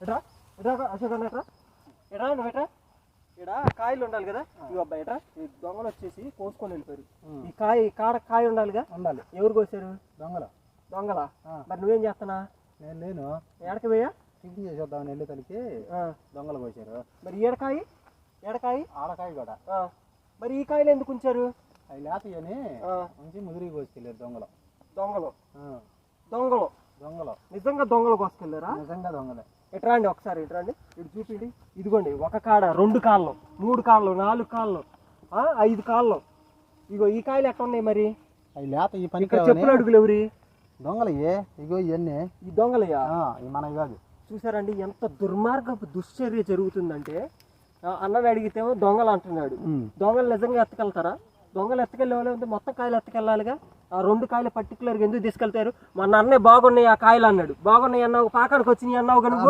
ఎట్రా ఎట్రా అశోక్ అన్న ఎట్రా ఎట్రా నువ్వు ఎట్రా ఇక్కడ కాయలు ఉండాలి కదా ఇవి అబ్బాయి ఎట్రా ఈ దొంగలు వచ్చేసి కోసుకొని వెళ్ళిపోయారు. ఈ కాయ ఉండాలిగా. ఉండాలి. ఎవరు కోసారు? దొంగలా. మరి నువ్వేం చేస్తానా? నేను లేను. ఎడకి పోయా టిఫిన్ చేసేద్దామని వెళ్ళి తనకి దొంగలు కోసారు. మరి ఏడకాయ ఆడకాయ కూడా. మరి ఈ కాయలు ఎందుకు ఉంచారు? అవి లేతయని మంచి ముదిరి కోసుకెళ్ళారు దొంగలు. నిజంగా దొంగలు కోసుకెళ్ళారా? నిజంగా దొంగలే. ఎట్రా అండి ఒకసారి ఇటు చూపిండి. ఇదిగోండి ఒక కాడ 2 కాళ్ళు 3 కాళ్ళు 4 కాళ్ళు 5 కాళ్ళు. ఇగో ఈ కాయలు ఎట్లా ఉన్నాయి మరి? అవి లేత ఈ పని చెప్పులు అడుగులు ఎవరి? దొంగలయ్యే. ఇగో ఇవన్నీ ఈ దొంగలయ్యా మనవి కాదు. చూసారండి ఎంత దుర్మార్గపు దుశ్చర్య జరుగుతుందంటే. అన్నని అడిగితేమో దొంగలు అంటున్నాడు. దొంగలు నిజంగా ఎత్తుకెళ్తారా? దొంగలు ఎత్తుకెళ్ళే వాళ్ళు మొత్తం కాయలు ఎత్తుకెళ్ళాలిగా. ఆ 2 కాయలు పర్టికులర్గా ఎందుకు తీసుకెళ్తారు? మన అన్నయ్య బాగున్నాయి ఆ కాయలు అన్నాడు. బాగున్నాయి అన్నావు, పాకానికి వచ్చినాయి అన్నావు కనుక